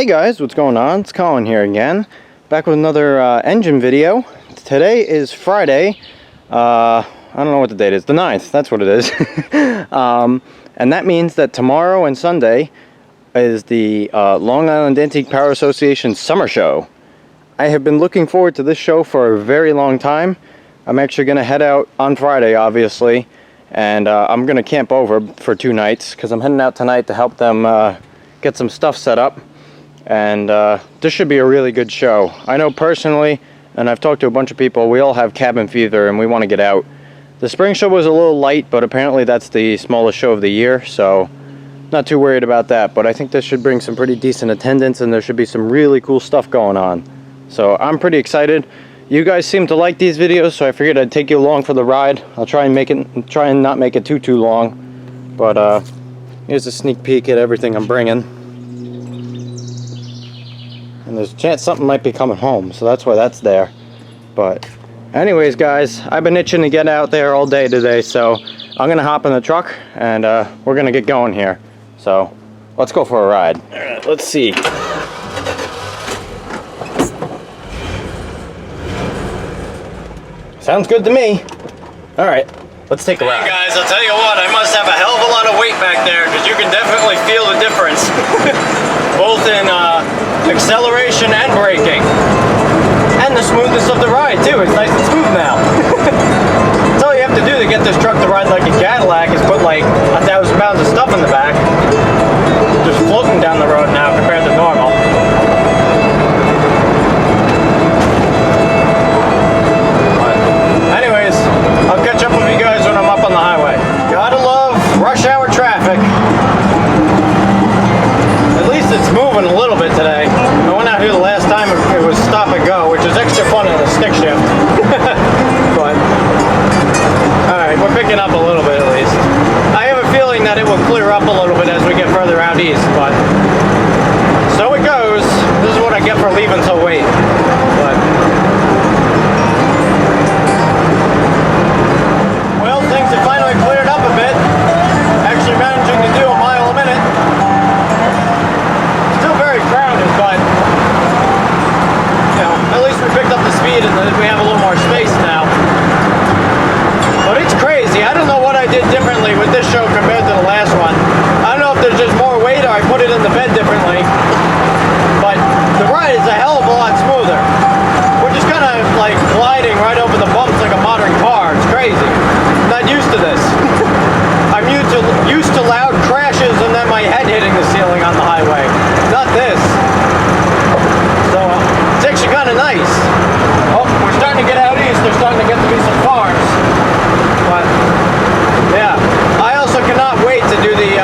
guys, what's going on? It's Colin here again, back with another engine video. Today is Friday. I don't know what the date is. The 9th, that's what it is. And that means that tomorrow and Sunday is the Long Island Antique Power Association Summer Show. I have been looking forward to this show for a very long time. I'm actually going to head out on Friday, obviously, and I'm going to camp over for 2 nights because I'm heading out tonight to help them get some stuff set up. And this should be a really good show. I know personally, and I've talked to a bunch of people, we all have cabin fever and we want to get out. The spring show was a little light, but apparently that's the smallest show of the year, so not too worried about that. But I think this should bring some pretty decent attendance and there should be some really cool stuff going on. So I'm pretty excited. You guys seem to like these videos, so I figured I'd take you along for the ride. I'll try and not make it too long. But here's a sneak peek at everything I'm bringing. And there's a chance something might be coming home, so that's why that's there. But anyways, guys, I've been itching to get out there all day today, so I'm gonna hop in the truck and we're gonna get going here. So let's go for a ride. All right, let's see. Sounds good to me. All right, let's take a ride. Hey guys, I'll tell you what, I must have a hell of a lot of weight back there because you can definitely feel the difference. Both in acceleration and braking. And the smoothness of the ride too, it's nice and smooth now. That's all you have to do to get this truck to ride like a Cadillac is put like 1,000 pounds of stuff in the back. Just floating down the road now compared to normal. But anyways, I'll catch up with you guys when I'm up on the highway. Gotta love rush hour traffic. At least it's moving a little bit today. I went out here the last time, it was stop and go, which is extra fun in a stick shift. But, alright, we're picking up a little bit at least. I have a feeling that it will clear up a little bit as we get further out east, but so it goes. This is what I get for leaving so late. But, well, things have finally cleared up a bit. Actually managing to do a mile a minute. Crowded, but you know, at least we picked up the speed and we have a little more space now. But it's crazy. I don't know what I did differently with this show compared to the last one. I don't know if there's just more weight or I put it in the bed differently. But the ride is a hell of a lot smoother. We're just kind of like gliding right over the bumps like a modern car. It's crazy. I'm not used to this. I'm used to loud crashes and then my head hitting the ceiling on the highway. Not this. So it's actually kind of nice. Oh, we're starting to get out east. There's starting to get to be some farms. But yeah, I also cannot wait to do the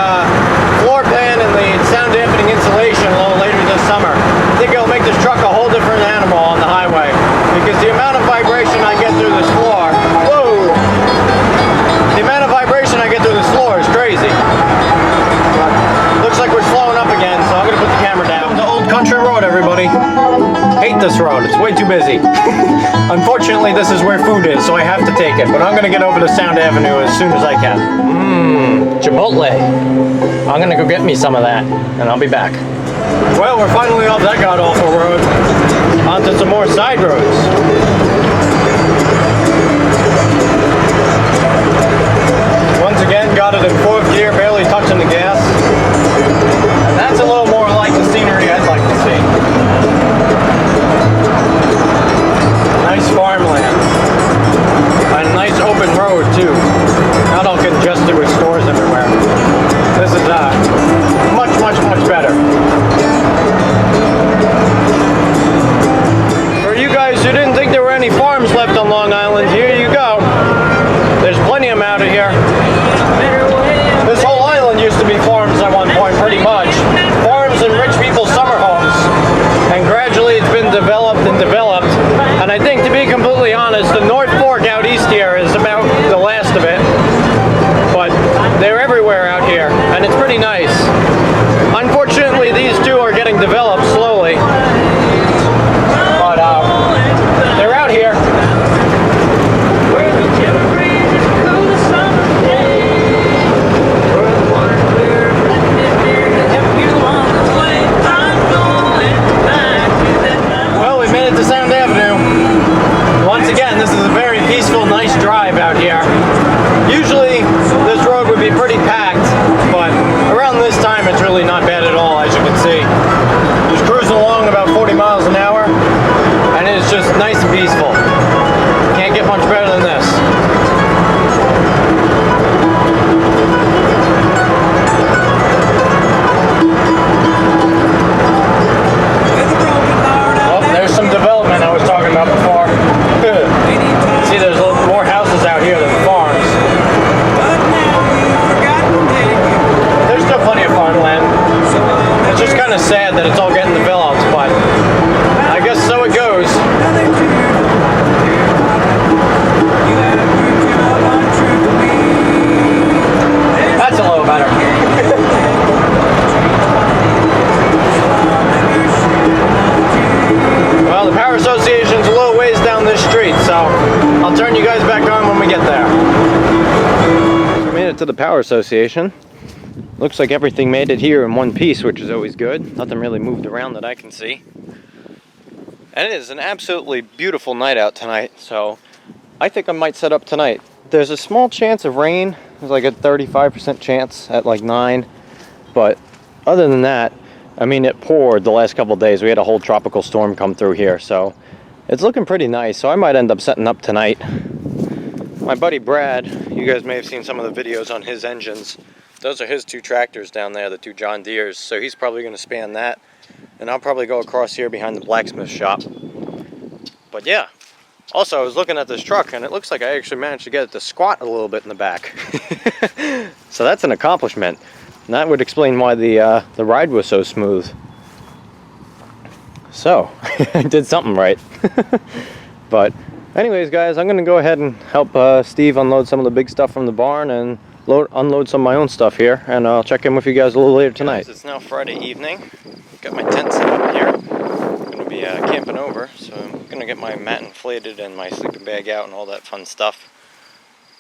floor pan and the sound dampening insulation a little later this summer. I think it'll make this truck a whole different animal on the highway because the amount of vibration I get through this floor. Whoa! The amount of vibration I get through this floor is crazy. But looks like we're slowing up again, so I'm gonna put the camera down. The Old Country Road, everybody. Hate this road, it's way too busy. Unfortunately, this is where food is, so I have to take it, but I'm gonna get over to Sound Avenue as soon as I can. Chipotle. I'm gonna go get me some of that, and I'll be back. Well, we're finally off that god-awful road. Onto some more side roads. Once again, got it in 4th gear, barely touching the gas. And that's a little more like the scenery I'd like to see. Nice farmland. And a nice open road too. Not all congested with stores everywhere. This is much better. For you guys who didn't think there were any farms left on Long Island, here you go. There's plenty of them out of here. This whole island used to be farms at one point, pretty much. Farms and rich people's summer homes. And gradually it's been developed. And I think, to be completely honest, the North Fork out east here is about the last of it. But they're everywhere out here, and it's pretty nice. Unfortunately, these two are getting developed slowly. But they're out here. out here. Usually this road would be pretty packed, but around this time it's really not bad at all, as you can see. Just cruising along about 40 miles an hour, and it's just nice and peaceful. Can't get much better than this. Oh, there's some development I was talking about before. See, there's more houses out here than farms. There's still plenty of farmland. It's just kind of sad that it's all getting developed, but I guess so it goes. That's a little better. Well, the Power Association's a little ways down this street, so I'll turn you guys back on when we get there. We made it to the Power Association. Looks like everything made it here in one piece, which is always good. Nothing really moved around that I can see. And it is an absolutely beautiful night out tonight, so I think I might set up tonight. There's a small chance of rain. There's like a 35% chance at like 9. But other than that, I mean, it poured the last couple of days. We had a whole tropical storm come through here, so it's looking pretty nice. So I might end up setting up tonight. My buddy Brad, you guys may have seen some of the videos on his engines. Those are his 2 tractors down there, the 2 John Deeres. So he's probably going to span that. And I'll probably go across here behind the blacksmith shop. But yeah. Also, I was looking at this truck and it looks like I actually managed to get it to squat a little bit in the back. So that's an accomplishment. And that would explain why the ride was so smooth. So, I did something right. But anyways, guys, I'm going to go ahead and help Steve unload some of the big stuff from the barn and unload some of my own stuff here, and I'll check in with you guys a little later tonight. It's now Friday evening. Got my tent set up here. I'm going to be camping over, so I'm going to get my mat inflated and my sleeping bag out and all that fun stuff.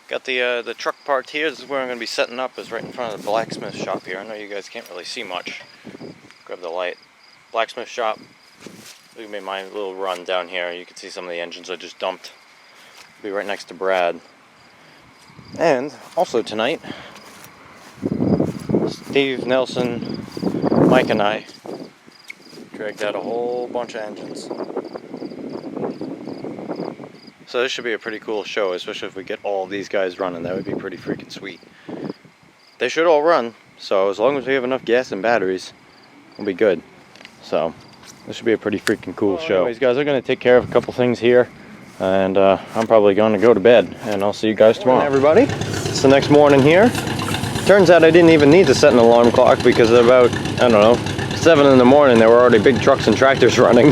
Got the truck parked here. This is where I'm going to be setting up, is right in front of the blacksmith shop here. I know you guys can't really see much. Grab the light. Blacksmith shop. Look at my little run down here. You can see some of the engines I just dumped. Be right next to Brad. And also tonight, Steve, Nelson, Mike and I dragged out a whole bunch of engines. So this should be a pretty cool show, especially if we get all these guys running. That would be pretty freaking sweet. They should all run, so as long as we have enough gas and batteries, we'll be good. So this should be a pretty freaking cool show. Anyways, guys, I'm going to take care of a couple things here. And I'm probably going to go to bed, and I'll see you guys tomorrow. Morning, everybody. It's the next morning here. Turns out I didn't even need to set an alarm clock because at about, I don't know, 7 in the morning there were already big trucks and tractors running.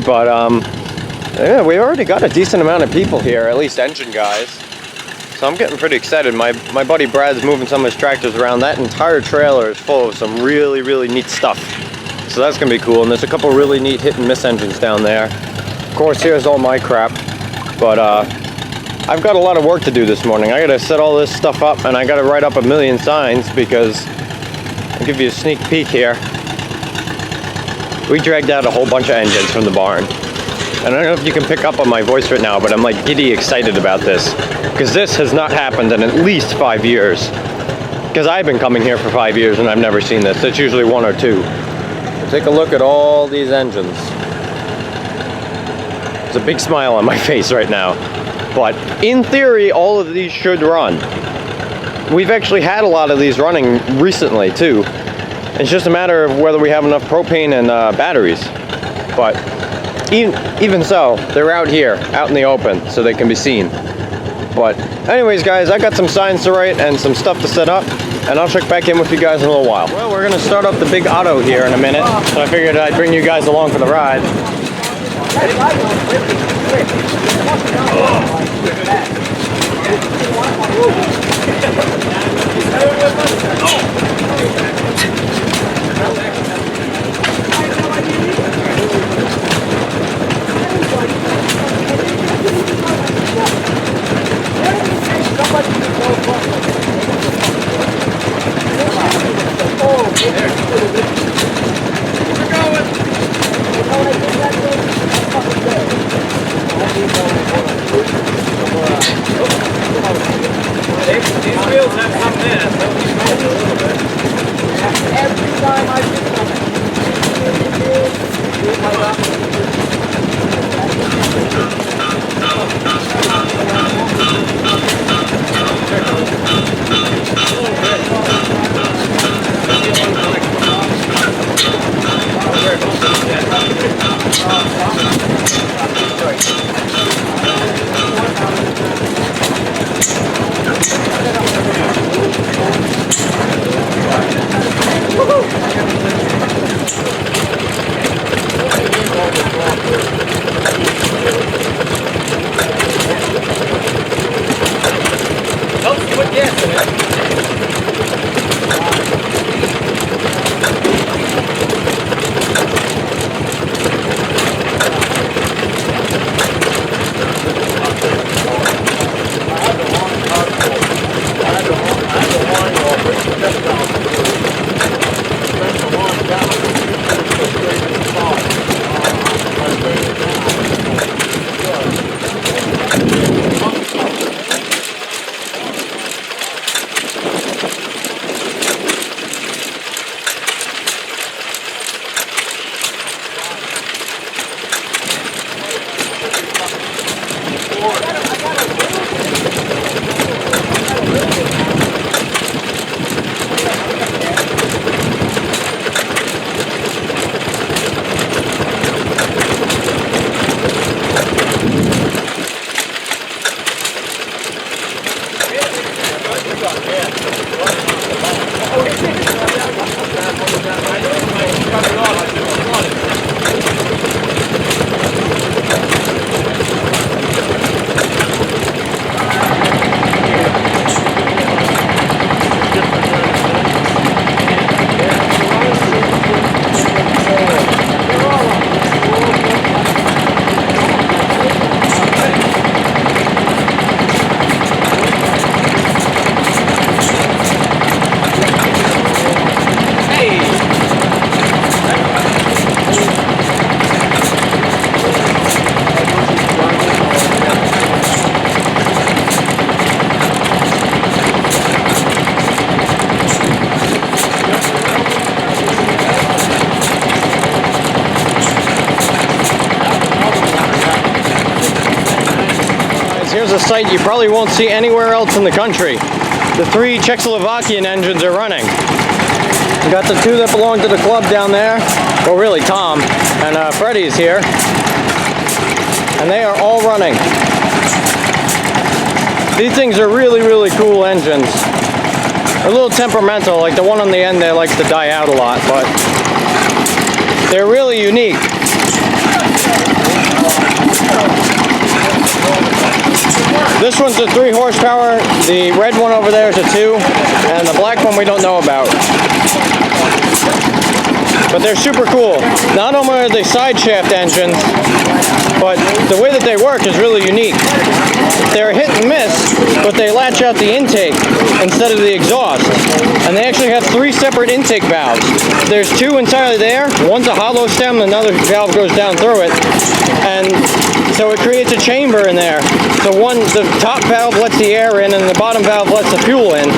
But yeah, we already got a decent amount of people here, at least engine guys. So I'm getting pretty excited. My buddy Brad's moving some of his tractors around. That entire trailer is full of some really, really neat stuff. So that's going to be cool. And there's a couple really neat hit and miss engines down there. Of course, here's all my crap, but I've got a lot of work to do this morning. I gotta set all this stuff up, and I gotta write up a million signs because I'll give you a sneak peek here. We dragged out a whole bunch of engines from the barn. And I don't know if you can pick up on my voice right now, but I'm like giddy excited about this because this has not happened in at least 5 years. Because I've been coming here for 5 years and I've never seen this. It's usually 1 or 2. Take a look at all these engines. There's a big smile on my face right now. But in theory, all of these should run. We've actually had a lot of these running recently too. It's just a matter of whether we have enough propane and batteries. But even so, they're out here, out in the open, so they can be seen. But anyways, guys, I got some signs to write and some stuff to set up, and I'll check back in with you guys in a little while. Well, we're gonna start up the big auto here in a minute, so I figured I'd bring you guys along for the ride. We're going. Every time I do something. Here's a sight you probably won't see anywhere else in the country. The 3 Czechoslovakian engines are running. We got the 2 that belong to the club down there. Well, really Tom and Freddie's here. And they are all running. These things are really, really cool engines. They're a little temperamental, like the one on the end there likes to die out a lot, but they're really unique. This one's a 3 horsepower, the red one over there is a 2, and the black one we don't know about. But they're super cool. Not only are they side shaft engines, but the way that they work is really unique. They're hit and miss, but they latch out the intake instead of the exhaust. And they actually have 3 separate intake valves. There's 2 entirely there. One's a hollow stem, another valve goes down through it. And so it creates a chamber in there. So the top valve lets the air in and the bottom valve lets the fuel in.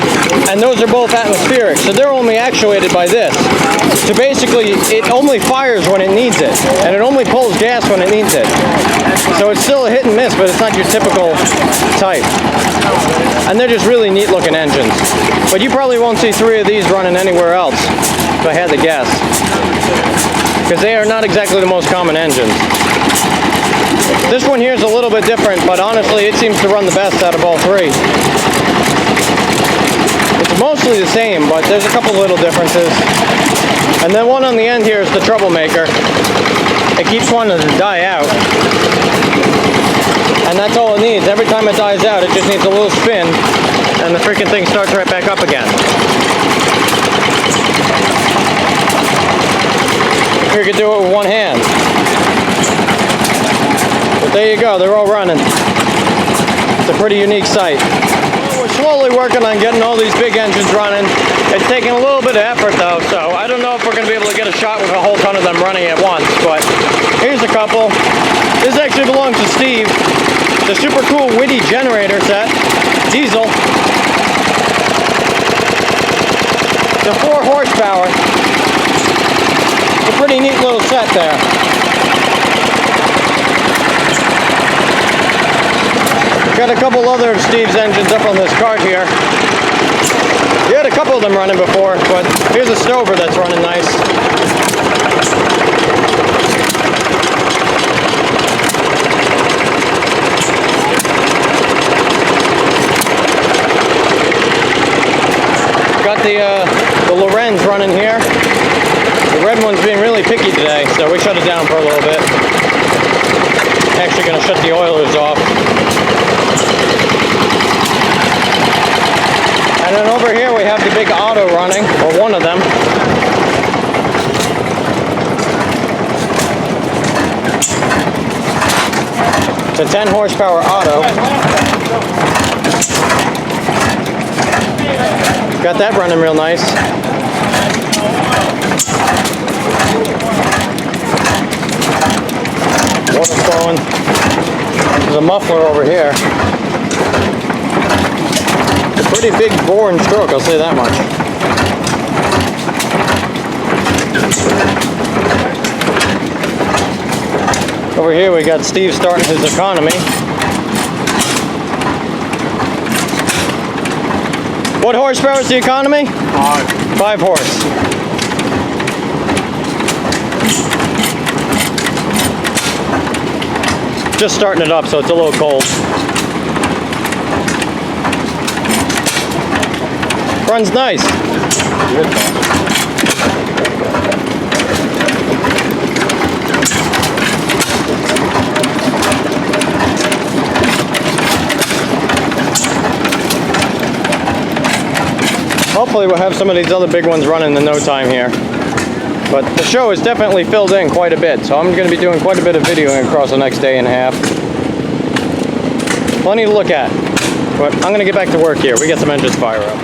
And those are both atmospheric. So they're only actuated by this. So basically, it only fires when it needs it. And it only pulls gas when it needs it. So it's still a hit and miss, but it's not your typical type. And they're just really neat looking engines. But you probably won't see 3 of these running anywhere else, if I had to guess. Because they are not exactly the most common engines. This one here is a little bit different, but honestly it seems to run the best out of all 3. It's mostly the same, but there's a couple little differences. And then one on the end here is the troublemaker. It keeps wanting to die out. And that's all it needs. Every time it dies out, it just needs a little spin, and the freaking thing starts right back up again. You could do it with one hand. But there you go, they're all running. It's a pretty unique sight. Well, we're slowly working on getting all these big engines running. It's taking a little bit of effort though, so I don't know if we're going to be able to get a shot with a whole ton of them running at once, but here's a couple. This actually belongs to Steve. The super cool Witty generator set, diesel. to 4 horsepower. It's a pretty neat little set there. Got a couple other of Steve's engines up on this cart here. You had a couple of them running before, but here's a Stover that's running nice. Got the Lorenz running here. The red one's being really picky today, so we shut it down for a little bit. Actually going to shut the oilers off. And then over here we have the big Otto running, or one of them. It's a 10 horsepower Otto. Got that running real nice. Water's flowing. There's a muffler over here. It's a pretty big bore and stroke, I'll say that much. Over here we got Steve starting his economy. What horsepower is the economy? 5 horse. Just starting it up, so it's a little cold. Runs nice. Hopefully we'll have some of these other big ones running in no time here. But the show is definitely filled in quite a bit, so I'm going to be doing quite a bit of videoing across the next day and a half. Plenty to look at. But I'm going to get back to work here. We got some engines fire up.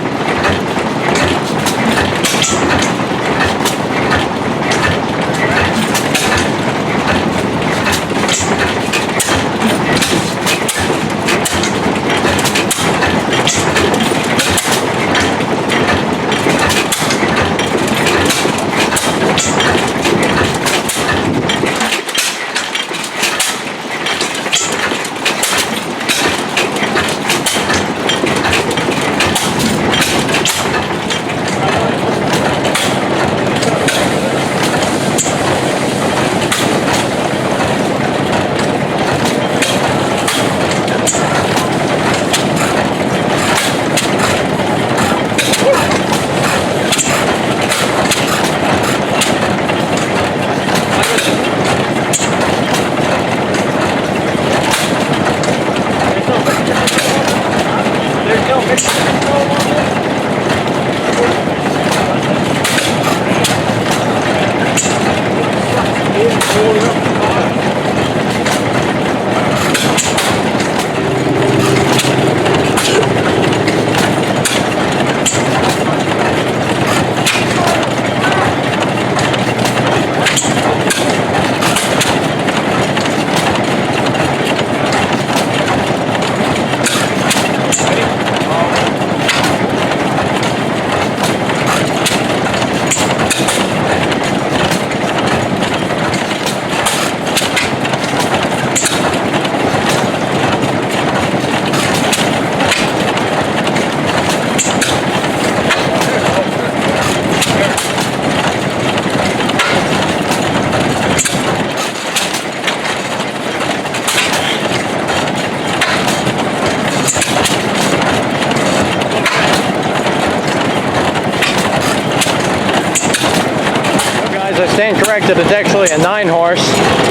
I stand corrected, it's actually a 9 horse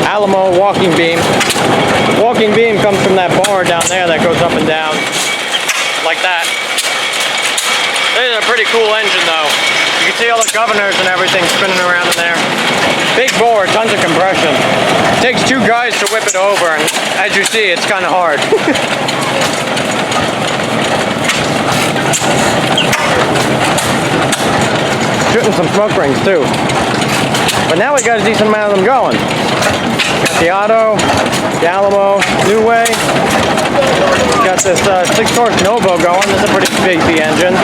Alamo walking beam. Walking beam comes from that bar down there that goes up and down like that. This is a pretty cool engine though. You can see all the governors and everything spinning around in there. Big bore, tons of compression. It takes 2 guys to whip it over, and as you see, it's kind of hard. Shooting some smoke rings too. But now we got a decent amount of them going. Got the Otto, the Alamo, New Way. Got this 6 horse Novo going. This is a pretty beefy engine.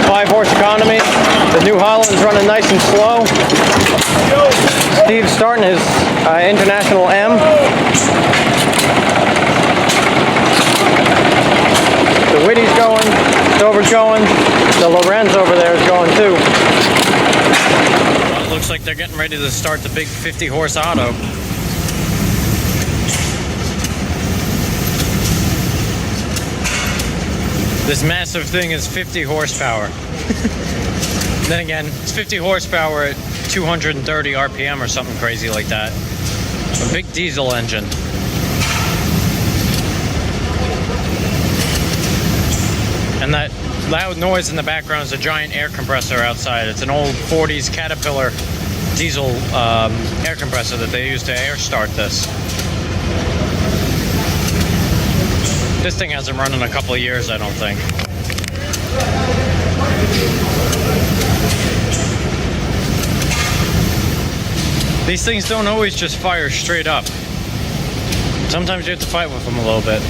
5 horse economy. The New Holland's running nice and slow. Steve's starting his International M. The Whitty's going, Dover's going, the Lorenz over there is going too. Well, it looks like they're getting ready to start the big 50-horse auto. This massive thing is 50 horsepower. Then again, it's 50 horsepower at 230 RPM or something crazy like that. A big diesel engine. And that loud noise in the background is a giant air compressor outside. It's an old 40s Caterpillar diesel air compressor that they used to air start this. This thing hasn't run in a couple of years, I don't think. These things don't always just fire straight up. Sometimes you have to fight with them a little bit.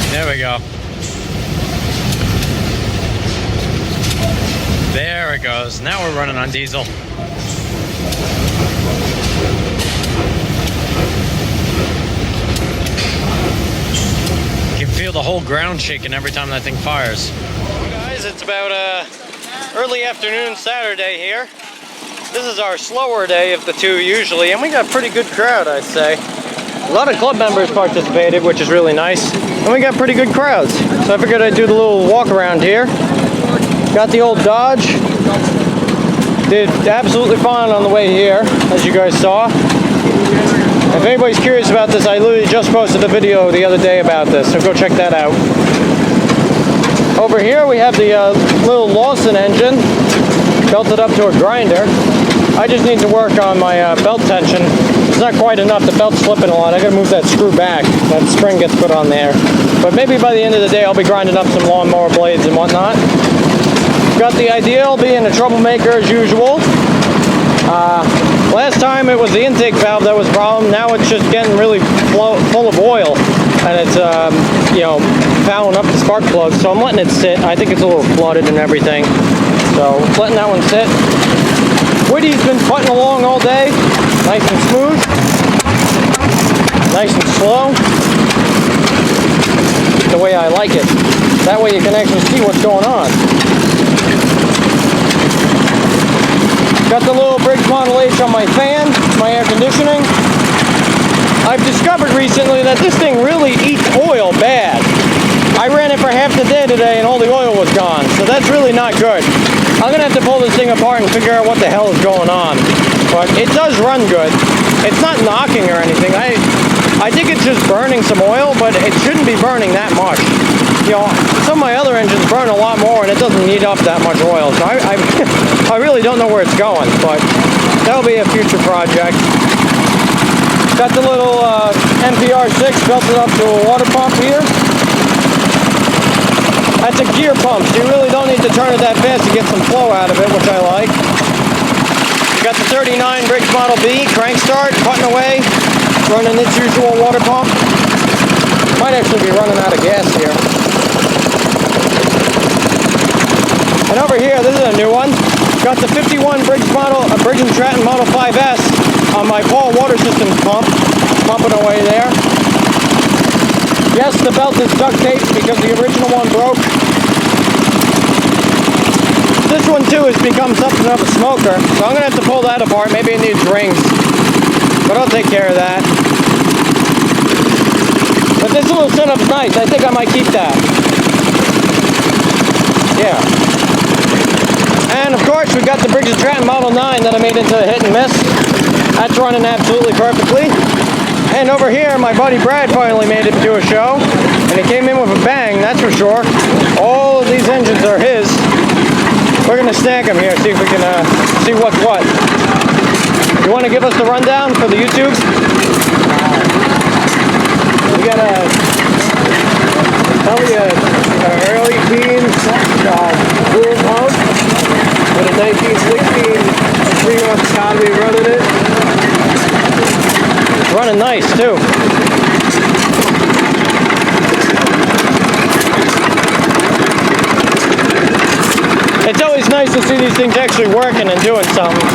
There we go. There it goes. Now we're running on diesel. You can feel the whole ground shaking every time that thing fires. Guys, it's about early afternoon Saturday here. This is our slower day of the two usually, and we got a pretty good crowd, I'd say. A lot of club members participated, which is really nice. And we got pretty good crowds. So I figured I'd do the little walk around here. Got the old Dodge. Did absolutely fine on the way here, as you guys saw. If anybody's curious about this, I literally just posted a video the other day about this, so go check that out. Over here we have the little Lawson engine, belted up to a grinder. I just need to work on my belt tension. It's not quite enough. The belt's slipping a lot. I gotta move that screw back. That spring gets put on there. But maybe by the end of the day, I'll be grinding up some lawnmower blades and whatnot. Got the Ideal being a troublemaker as usual. Last time it was the intake valve that was a problem. Now it's just getting really full of oil, and it's you know, fouling up the spark plug. So I'm letting it sit. I think it's a little flooded and everything. So letting that one sit. Whitty's been putting along all day, nice and smooth, nice and slow, the way I like it. That way you can actually see what's going on. Got the little Briggs Model H on my fan, my air conditioning. I've discovered recently that this thing really eats oil bad. I ran it for half the day today and all the oil was gone, so that's really not good. I'm gonna have to pull this thing apart and figure out what the hell is going on. But it does run good. It's not knocking or anything. I think it's just burning some oil, but it shouldn't be burning that much. You know, some of my other engines burn a lot more and it doesn't need up that much oil. So I really don't know where it's going, but that'll be a future project. Got the little MPR6 belted up to a water pump here. That's a gear pump, so you really don't need to turn it that fast to get some flow out of it, which I like. We got the 39 Briggs Model B crank start, putting away, running its usual water pump. Might actually be running out of gas here. And over here, this is a new one. Got the 51 Briggs & Stratton Model 5S on my Paul water systems pump, pumping away there. Yes, the belt is duct taped because the original one broke. This one too has become something of a smoker, so I'm going to have to pull that apart. Maybe it needs rings, but I'll take care of that. But this little setup's nice. I think I might keep that. Yeah. And of course we got the Briggs & Stratton Model 9 that I made into a hit and miss. That's running absolutely perfectly. And over here, my buddy Brad finally made it to a show. And he came in with a bang, that's for sure. All of these engines are his. We're gonna snag him here, see if we can see what's what. You want to give us the rundown for the YouTube? We got probably a early teens dual pump with a 1916 3-horse economy running it. It's running nice too. It's always nice to see these things actually working and doing something.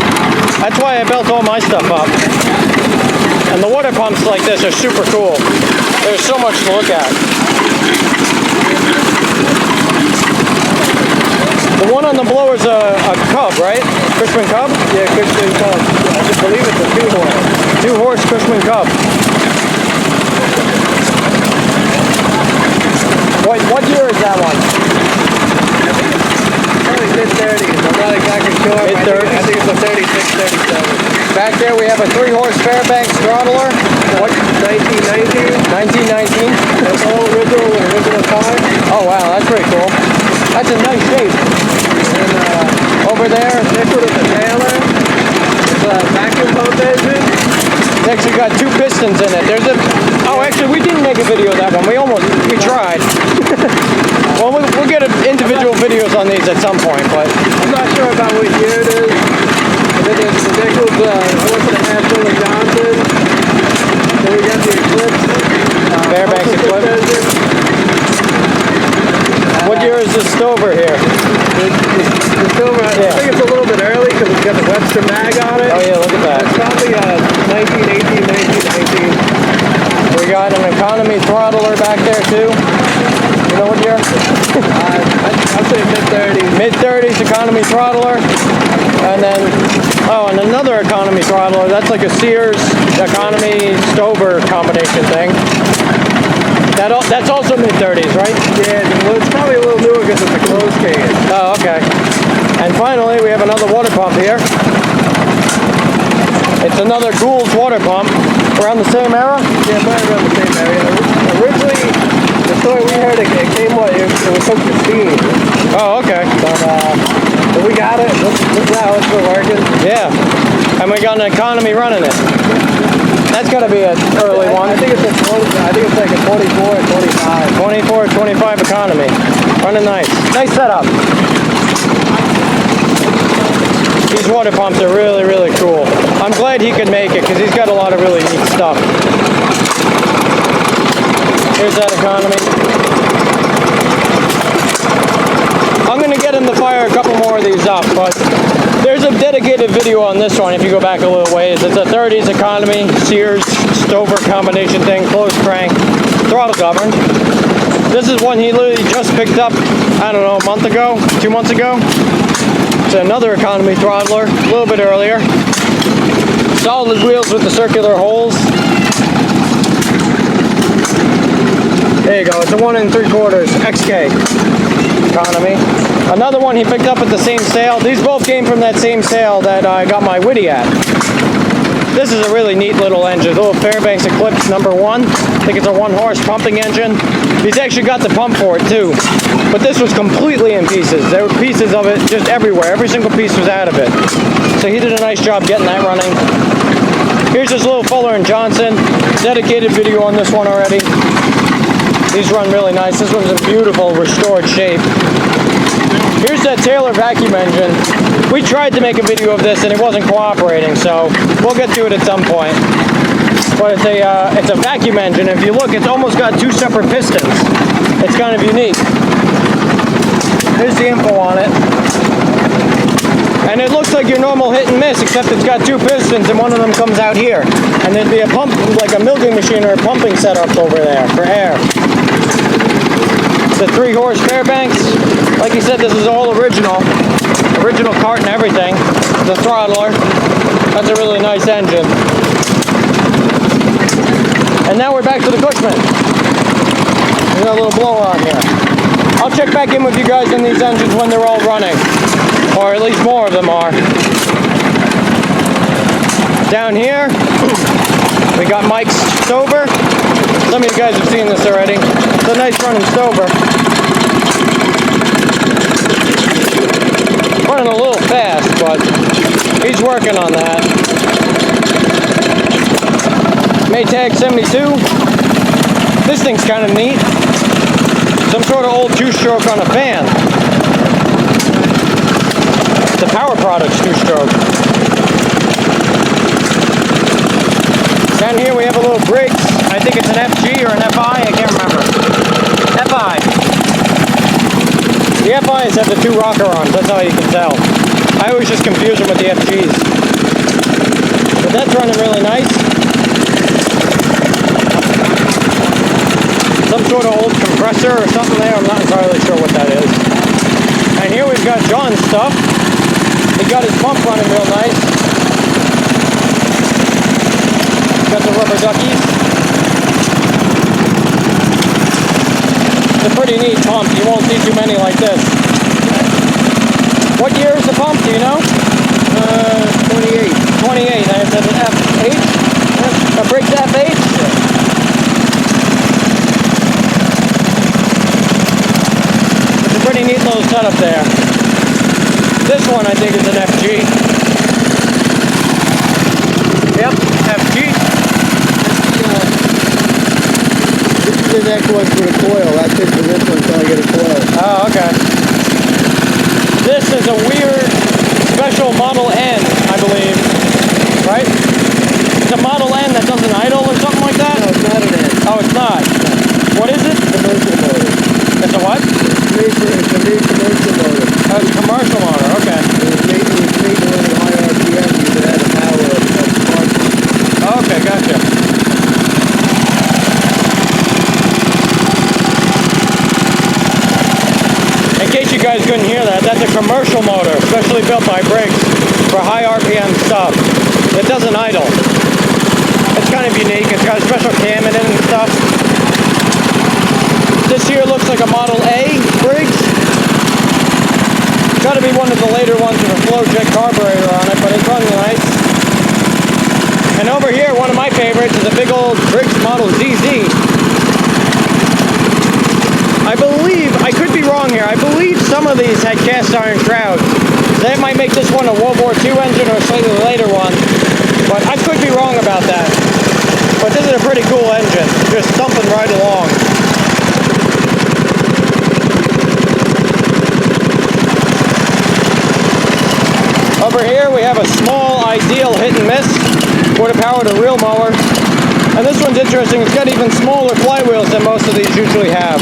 That's why I built all my stuff up. And the water pumps like this are super cool. There's so much to look at. The one on the blower's a Cub, right? Cushman Cub? Yeah, Cushman Cub. I just believe it's a 2-horse. 2-horse Cushman Cub. What year is that one? Mid-30s. I'm not exactly sure. Mid-30s? I think it's a 36, 37. Back there we have a 3-horse Fairbanks throttler. What? 1919. 1919. That's all original with original car. Oh wow, that's pretty cool. That's a nice shape. And over there, this one is a Taylor. It's a vacuum pump engine. it's actually got 2 pistons in it. There's a, oh actually we didn't make a video of that one. We tried. Well, we'll get individual videos on these at some point, but I'm not sure about what year it is. And then there's the Nichols, horse and a half Billy Johnson. Then we got the Eclipse. Fairbanks Eclipse. Engine. What year is the Stover here? The silver, I Yeah. think it's a little bit early because it's got the Webster mag on it. Oh yeah, look at that. It's probably 1918, 1919. We got an economy throttler back there too. You know what year? I'd say mid-30s. Mid-30s economy throttler. And then, oh, and another economy throttler. That's like a Sears economy Stover combination thing. That's also mid-30s, right? Yeah, well, it's probably a little newer because it's a closed cage. Oh, okay. And finally, we have another water pump here. It's another Gould's water pump. Around the same era? Yeah, probably around the same area. Originally, the story we heard, it came, it was hooked to steam. Oh, okay. But we got it. Now it's still working. Yeah. And we got an economy running it. That's got to be an early one. I think it's like a 24 or 25. 24 or 25 economy. Running nice. Nice setup. These water pumps are really, really cool. I'm glad he could make it because he's got a lot of really neat stuff. Here's that economy. I'm going to get him to fire a couple more of these up, but there's a dedicated video on this one if you go back a little ways. It's a 30s economy, Sears, Stover combination thing, closed crank, throttle governed. This is one he literally just picked up, I don't know, a month ago, 2 months ago. It's another economy throttler, a little bit earlier. Solid wheels with the circular holes. There you go, it's a 1 3/4 XK economy. Another one he picked up at the same sale. These both came from that same sale that I got my Witty at. This is a really neat little engine, little Fairbanks Eclipse number 1. I think it's a 1-horse pumping engine. He's actually got the pump for it too, but this was completely in pieces. There were pieces of it just everywhere. Every single piece was out of it. So he did a nice job getting that running. Here's this little Fuller & Johnson. Dedicated video on this one already. These run really nice. This one's in beautiful restored shape. Here's that Taylor vacuum engine. We tried to make a video of this and it wasn't cooperating, so we'll get to it at some point. But it's a vacuum engine. If you look, it's almost got 2 separate pistons. It's kind of unique. Here's the info on it. And it looks like your normal hit and miss, except it's got 2 pistons and one of them comes out here. And there'd be a pump, like a milking machine or a pumping setup over there for air. It's a 3-horse Fairbanks. Like he said, this is all original. Original cart and everything. The throttler. That's a really nice engine. And now we're back to the Cushman. There's a little blower on here. I'll check back in with you guys on these engines when they're all running. Or at least more of them are. Down here, we got Mike's Stover. Some of you guys have seen this already. It's a nice running Stover. Running a little fast, but he's working on that. Maytag 72. This thing's kind of neat. Some sort of old two-stroke on a fan. The Power Products two-stroke. Down here we have a little Briggs. I think it's an FG or an FI, I can't remember. FI. The FIs have the two rocker arms, that's how you can tell. I always just confuse them with the FGs. But that's running really nice. Some sort of old compressor or something there, I'm not entirely sure what that is. And here we've got John's stuff. He got his pump running real nice. Got the rubber duckies. It's a pretty neat pump. You won't see too many like this. What year is the pump? Do you know? 28. 28. And it's an F8? A Briggs F8? It's a pretty neat little setup there. This one I think is an FG. Yep, FG. This is the next one for the coil. That's it for this one until I get a coil. Oh, okay. This is a weird special Model N, I believe. Right? It's a Model N that doesn't idle or something like that? No, it's not an N. Oh, it's not. What is it? Commercial motor. It's a what? It's a new commercial motor. Oh, it's a commercial motor, okay. It was made to run at high RPM because it had the power of spark. Oh, okay, gotcha. In case you guys couldn't hear that, that's a commercial motor, specially built by Briggs for high RPM stuff. It doesn't idle. It's kind of unique. It's got a special cam in it and stuff. This here looks like a Model A Briggs. Got to be one of the later ones with a flow jet carburetor on it, but it's running nice. And over here, one of my favorites is a big old Briggs Model ZZ. I believe, I could be wrong here, I believe some of these had cast iron shrouds. That might make this one a World War II engine or a slightly later one, but I could be wrong about that. But this is a pretty cool engine, just thumping right along. Over here we have a small Ideal hit and miss for the power to reel mower. And this one's interesting, it's got even smaller flywheels than most of these usually have.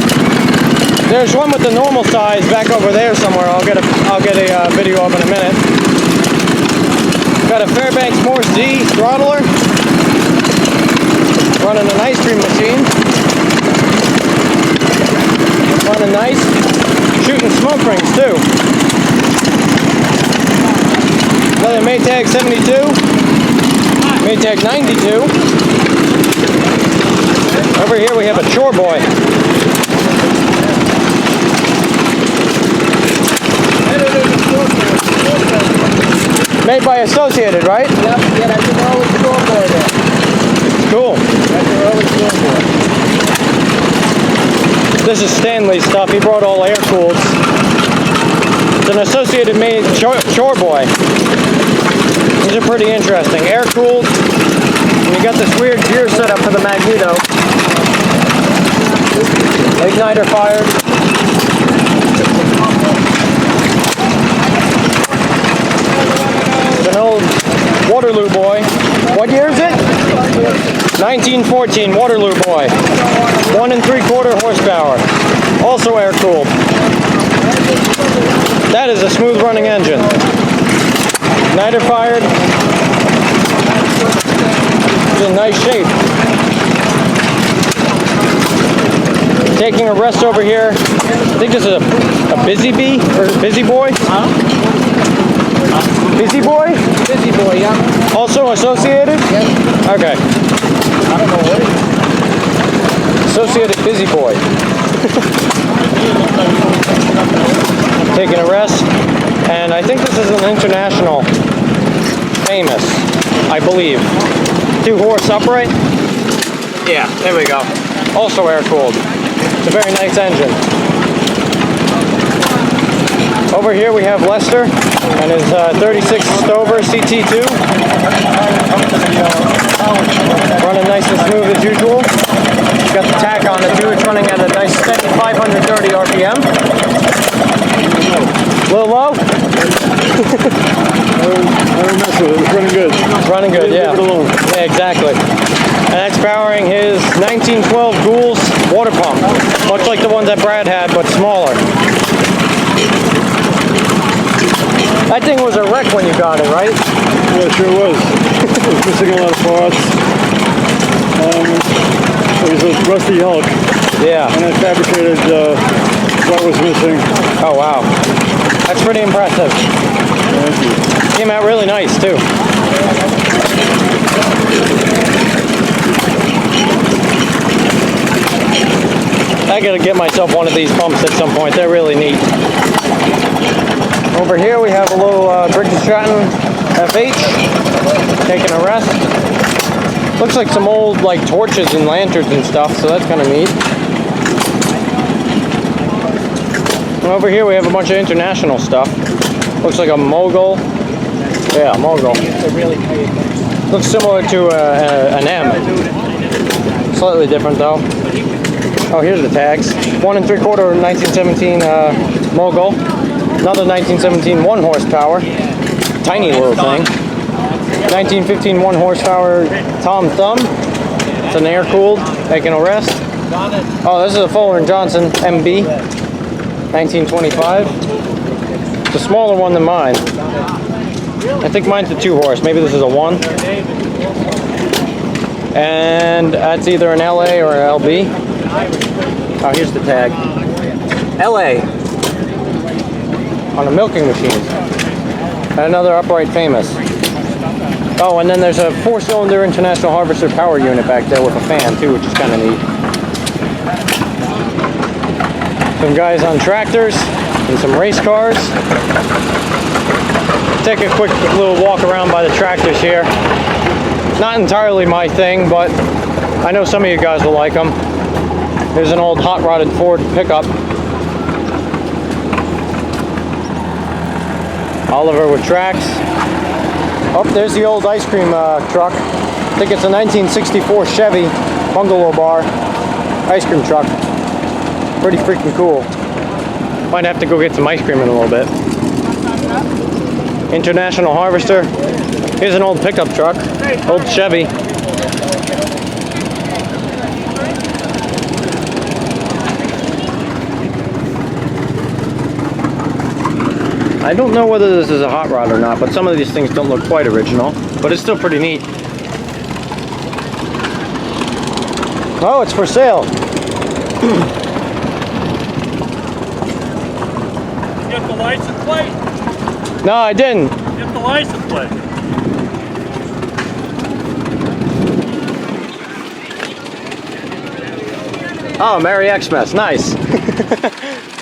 There's one with the normal size back over there somewhere. I'll get a video of in a minute. Got a Fairbanks Morse Z throttler. Running an ice cream machine. Running nice. Shooting smoke rings too. Another Maytag 72. Maytag 92. Over here we have a Chore Boy. Made by Associated, right? Yep, yeah, that's an early Chore Boy there. Cool. That's an early Chore Boy. This is Stanley's stuff. He brought all air-cooled. It's an Associated made Chore Boy. These are pretty interesting. Air-cooled. And you got this weird gear setup for the magneto. Igniter fired. It's an old Waterloo boy. What year is it? 1914 Waterloo boy. 1 3/4 horsepower. Also air-cooled. That is a smooth running engine. Igniter fired. It's in nice shape. Taking a rest over here. I think this is a Busy Bee or Busy Boy. Busy Boy? Busy Boy, yeah. Also associated? Yes. Okay. I don't know what it is. Associated Busy Boy. Taking a rest. And I think this is an international famous, I believe. 2-horse upright. Yeah, there we go. Also air-cooled. It's a very nice engine. Over here we have Lester and his 36 Stover CT2. Running nice and smooth as usual. Got the tack on it too. It's running at a nice steady 530 RPM. A little low? I don't mess with it. It's running good. It's running good, yeah. Leave it alone. Yeah, exactly. And that's powering his 1912 Ghouls water pump. Much like the ones that Brad had, but smaller. That thing was a wreck when you got it, right? Yeah, it sure was. It was missing a lot of parts. It was a rusty Hulk. Yeah. And I fabricated what was missing. Oh, wow. That's pretty impressive. Thank you. Came out really nice, too. I gotta get myself one of these pumps at some point. They're really neat. Over here we have a little Briggs & Stratton FH taking a rest. Looks like some old like torches and lanterns and stuff, so that's kind of neat. And over here we have a bunch of international stuff. Looks like a Mogul. Yeah, Mogul. Looks similar to an M. Slightly different though. Oh, here's the tags. 1 3/4 1917 Mogul. Another 1917 1 horsepower. Tiny little thing. 1915 1 horsepower Tom Thumb. It's an air-cooled, making a rest. Oh, this is a Fuller & Johnson MB. 1925. It's a smaller one than mine. I think mine's a 2 horse. Maybe this is a 1. And that's either an LA or an LB. Oh, here's the tag. LA. On a milking machine. And another upright famous. Oh, and then there's a 4-cylinder International Harvester power unit back there with a fan too, which is kind of neat. Some guys on tractors and some race cars. Take a quick little walk around by the tractors here. Not entirely my thing, but I know some of you guys will like them. There's an old hot-rodded Ford pickup. Oliver with tracks. Oh, there's the old ice cream truck. I think it's a 1964 Chevy bungalow bar ice cream truck. Pretty freaking cool. Might have to go get some ice cream in a little bit. International Harvester. Here's an old pickup truck. Old Chevy. I don't know whether this is a hot rod or not, but some of these things don't look quite original, but it's still pretty neat. Oh, it's for sale. Get the license plate? No, I didn't. Get the license plate. Oh, Merry Xmas, nice.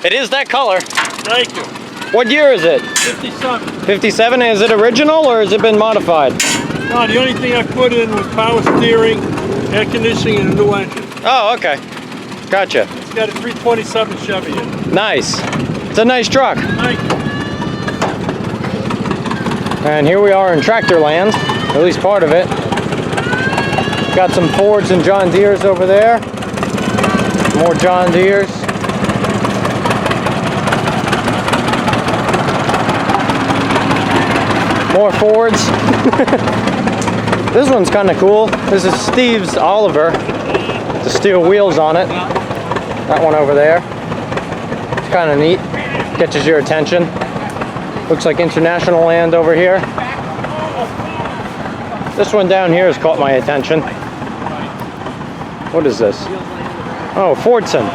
It is that color. Thank you. What year is it? 57. 57, is it original or has it been modified? No, the only thing I put in was power steering, air conditioning, and a new engine. Oh, okay. Gotcha. It's got a 327 Chevy in it. Nice. It's a nice truck. Thank you. And here we are in tractor land, at least part of it. Got some Fords and John Deeres over there. More John Deeres. More Fords. This one's kind of cool. This is Steve's Oliver. The steel wheels on it. That one over there. It's kind of neat. Catches your attention. Looks like international land over here. This one down here has caught my attention. What is this? Oh, Fordson.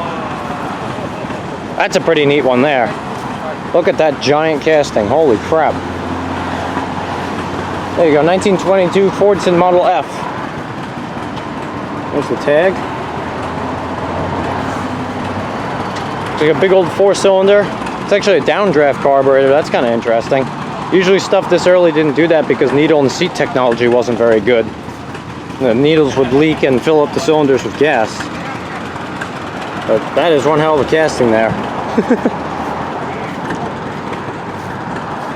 That's a pretty neat one there. Look at that giant casting. Holy crap. There you go, 1922 Fordson Model F. There's the tag. It's like a big old 4-cylinder. It's actually a downdraft carburetor. That's kind of interesting. Usually stuff this early didn't do that because needle and seat technology wasn't very good. the needles would leak and fill up the cylinders with gas. But that is one hell of a casting there.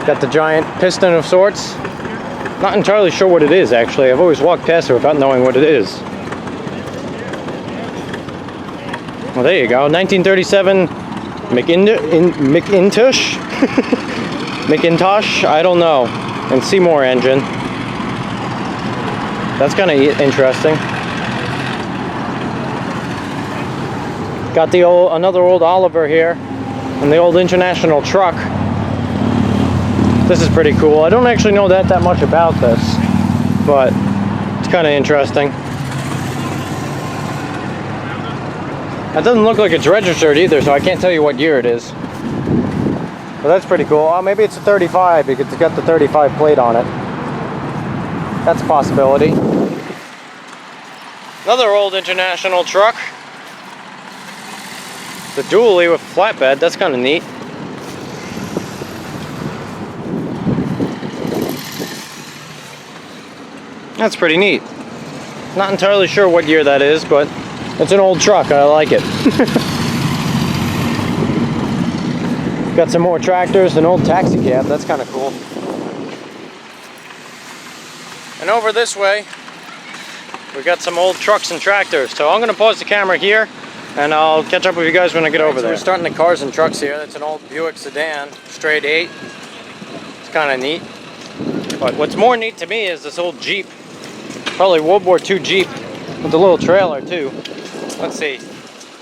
Got the giant piston of sorts. Not entirely sure what it is, actually. I've always walked past it without knowing what it is. Well, there you go. 1937 McIntosh? McIntosh? I don't know. And Seymour engine. That's kind of interesting. Got the another old Oliver here, and the old International truck. This is pretty cool. I don't actually know that much about this, but it's kind of interesting. It doesn't look like it's registered either, so I can't tell you what year it is. But that's pretty cool. Oh, maybe it's a 35 because it's got the 35 plate on it. That's a possibility. Another old International truck. It's a dually with flatbed. That's kind of neat. That's pretty neat. Not entirely sure what year that is, but it's an old truck. I like it. Got some more tractors, an old taxi cab. That's kind of cool. And over this way, we got some old trucks and tractors. So I'm going to pause the camera here, and I'll catch up with you guys when I get over there. We're starting the cars and trucks here. That's an old Buick sedan, straight 8. It's kind of neat. But what's more neat to me is this old Jeep. Probably World War II Jeep with a little trailer too. Let's see.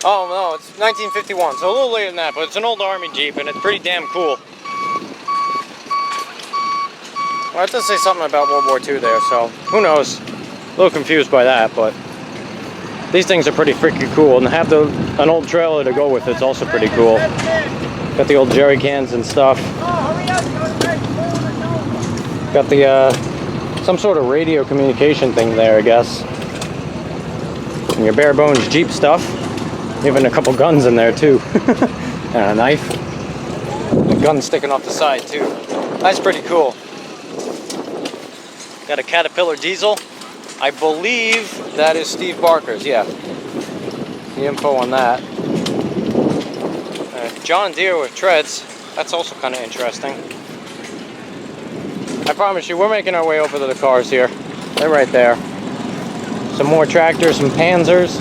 Oh no, it's 1951, so a little later than that, but it's an old Army Jeep and it's pretty damn cool. Well, it does say something about World War II there, so who knows. A little confused by that, but these things are pretty freaking cool, and to have an old trailer to go with it's also pretty cool. Got the old jerry cans and stuff. Got the some sort of radio communication thing there, I guess. And your bare bones Jeep stuff. Even a couple guns in there too. And a knife. A gun sticking off the side too. That's pretty cool. Got a Caterpillar diesel. I believe that is Steve Barker's, yeah. The info on that. John Deere with treads. That's also kind of interesting. I promise you, we're making our way over to the cars here. They're right there. Some more tractors, some Panzers.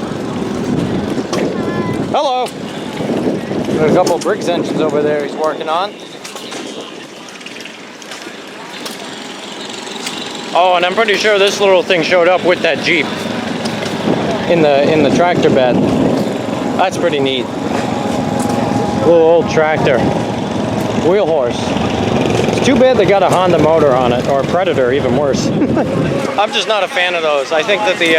Hello! There's a couple of Briggs engines over there he's working on. Oh, and I'm pretty sure this little thing showed up with that Jeep in the tractor bed. That's pretty neat. Little old tractor. Wheel horse. It's too bad they got a Honda motor on it, or a Predator, even worse. I'm just not a fan of those. I think that the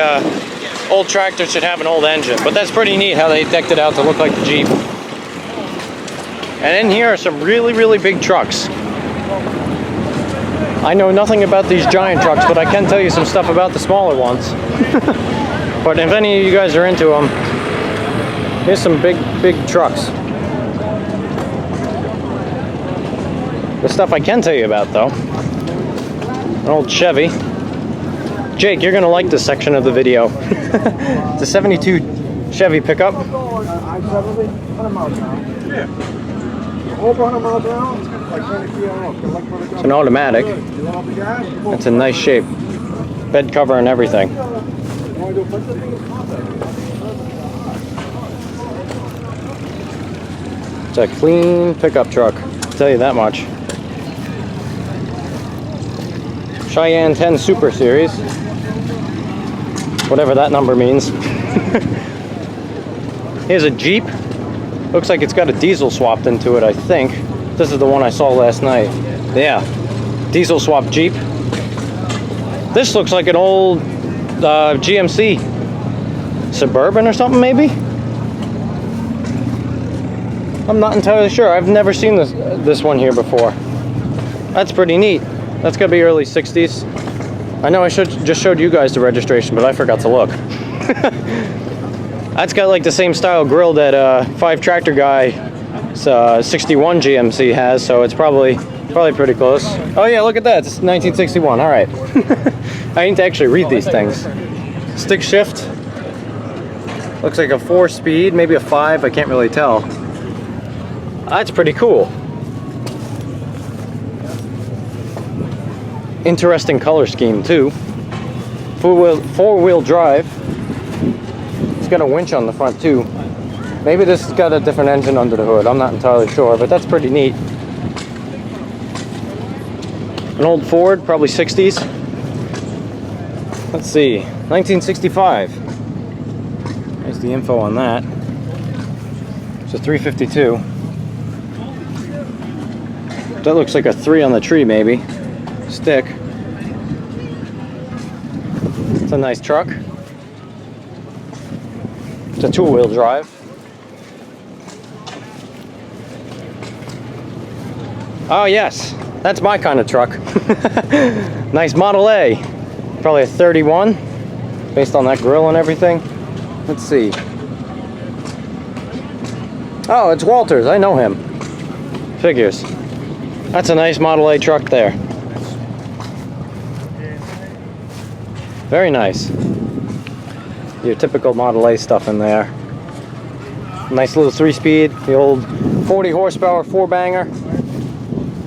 old tractor should have an old engine, but that's pretty neat how they decked it out to look like the Jeep. And in here are some really, really big trucks. I know nothing about these giant trucks, but I can tell you some stuff about the smaller ones. But if any of you guys are into them, here's some big, big trucks. The stuff I can tell you about, though, an old Chevy. Jake, you're gonna like this section of the video. It's a 72 Chevy pickup. It's an automatic. It's in nice shape. Bed cover and everything. It's a clean pickup truck, I'll tell you that much. Cheyenne 10 Super Series. Whatever that number means. Here's a Jeep. Looks like it's got a diesel swapped into it, I think. This is the one I saw last night. Yeah, diesel swap Jeep. This looks like an old GMC Suburban or something, maybe? I'm not entirely sure. I've never seen this one here before. That's pretty neat. That's gotta be early 60s. I know I just showed you guys the registration, but I forgot to look. That's got like the same style grille that 5 Tractor Guy 61 GMC has, so it's probably pretty close. Oh yeah, look at that. It's 1961. All right. I need to actually read these things. Stick shift. Looks like a 4-speed, maybe a 5, I can't really tell. That's pretty cool. Interesting color scheme too. Four-wheel drive. It's got a winch on the front too. Maybe this has got a different engine under the hood. I'm not entirely sure, but that's pretty neat. An old Ford, probably 60s. Let's see, 1965. There's the info on that. It's a 352. That looks like a 3 on the tree, maybe. Stick. It's a nice truck. It's a 2-wheel drive. Oh yes, that's my kind of truck. Nice Model A. Probably a 31, based on that grill and everything. Let's see. Oh, it's Walters, I know him. Figures. That's a nice Model A truck there. Very nice. Your typical Model A stuff in there. Nice little 3-speed, the old 40 horsepower 4-banger.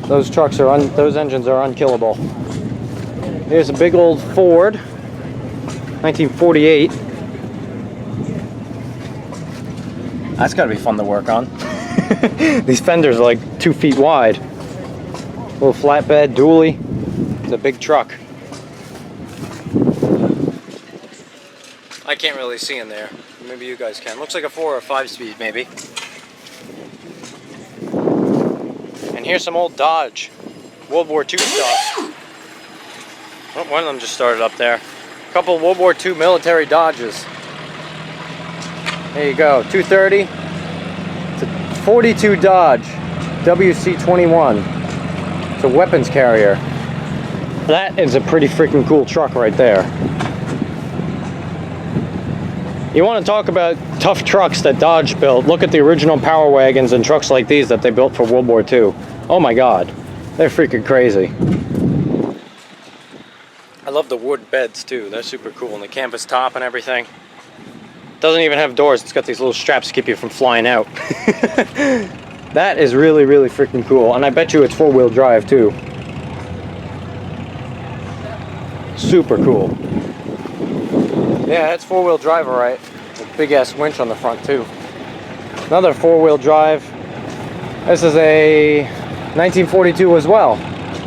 Those trucks are those engines are unkillable. Here's a big old Ford, 1948. That's gotta be fun to work on. These fenders are like 2 feet wide. Little flatbed, dually. It's a big truck. I can't really see in there. Maybe you guys can. Looks like a 4 or 5-speed, maybe. And here's some old Dodge. World War II stuff. Oh, one of them just started up there. A couple of World War II military Dodges. There you go, 230. It's a 42 Dodge WC-21. It's a weapons carrier. That is a pretty freaking cool truck right there. You want to talk about tough trucks that Dodge built? Look at the original Power Wagons and trucks like these that they built for World War II. Oh my God, they're freaking crazy. I love the wood beds too. They're super cool, and the canvas top and everything. Doesn't even have doors. It's got these little straps to keep you from flying out. That is really, really freaking cool, and I bet you it's 4-wheel drive too. Super cool. Yeah, it's 4-wheel drive, all right. A big ass winch on the front too. Another 4-wheel drive. This is a 1942 as well.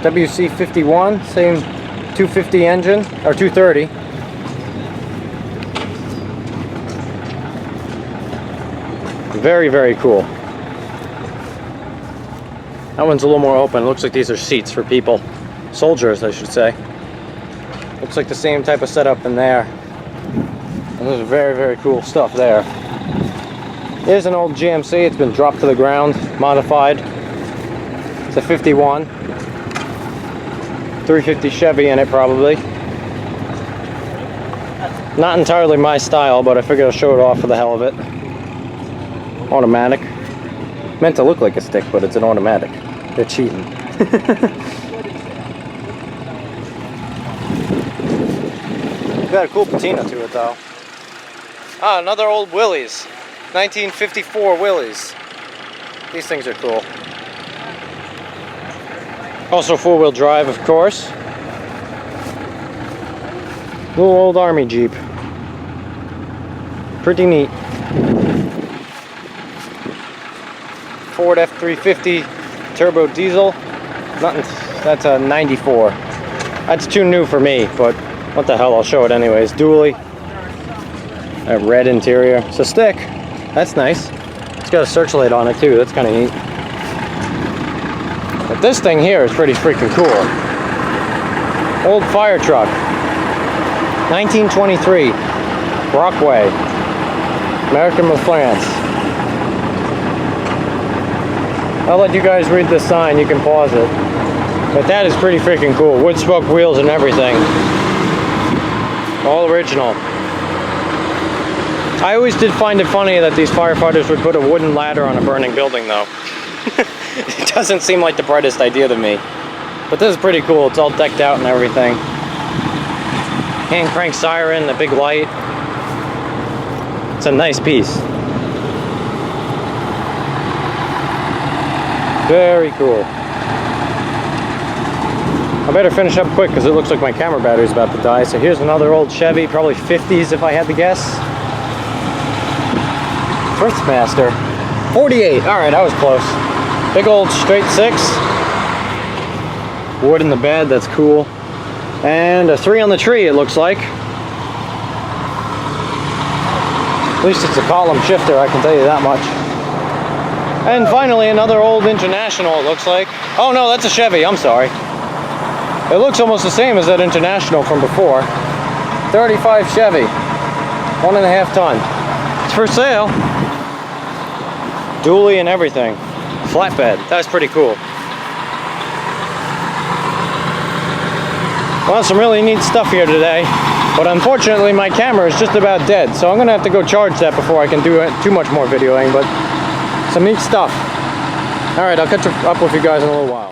WC-51, same 250 engine, or 230. Very, very cool. That one's a little more open. It looks like these are seats for people. Soldiers, I should say. Looks like the same type of setup in there. And there's very, very cool stuff there. Here's an old GMC. It's been dropped to the ground, modified. It's a 51. 350 Chevy in it, probably. Not entirely my style, but I figured I'll show it off for the hell of it. Automatic. Meant to look like a stick, but it's an automatic. They're cheating. Got a cool patina to it though. Ah, another old Willys. 1954 Willys. These things are cool. Also 4-wheel drive, of course. Little old Army Jeep. Pretty neat. Ford F-350 turbo diesel. Nothing. That's a 94. That's too new for me, but what the hell, I'll show it anyways. Dually. A red interior. It's a stick. That's nice. It's got a searchlight on it too. That's kind of neat. But this thing here is pretty freaking cool. Old fire truck. 1923. Brockway. American with France. I'll let you guys read this sign. You can pause it. But that is pretty freaking cool. Wood spoke wheels and everything. All original. I always did find it funny that these firefighters would put a wooden ladder on a burning building though. It doesn't seem like the brightest idea to me. But this is pretty cool. It's all decked out and everything. hand crank siren, a big light. It's a nice piece. Very cool. I better finish up quick because it looks like my camera battery's about to die. So here's another old Chevy, probably 50s if I had to guess. Thriftsmaster. 48. Alright, I was close. Big old straight 6. Wood in the bed, that's cool. And a 3 on the tree, it looks like. At least it's a column shifter, I can tell you that much. And finally, another old International, it looks like. Oh no, that's a Chevy, I'm sorry. It looks almost the same as that International from before. 35 Chevy, 1.5 ton. It's for sale. Dually and everything. Flatbed, that's pretty cool. Well, some really neat stuff here today, but unfortunately my camera is just about dead, so I'm gonna have to go charge that before I can do too much more videoing, but some neat stuff. Alright, I'll catch up with you guys in a little while.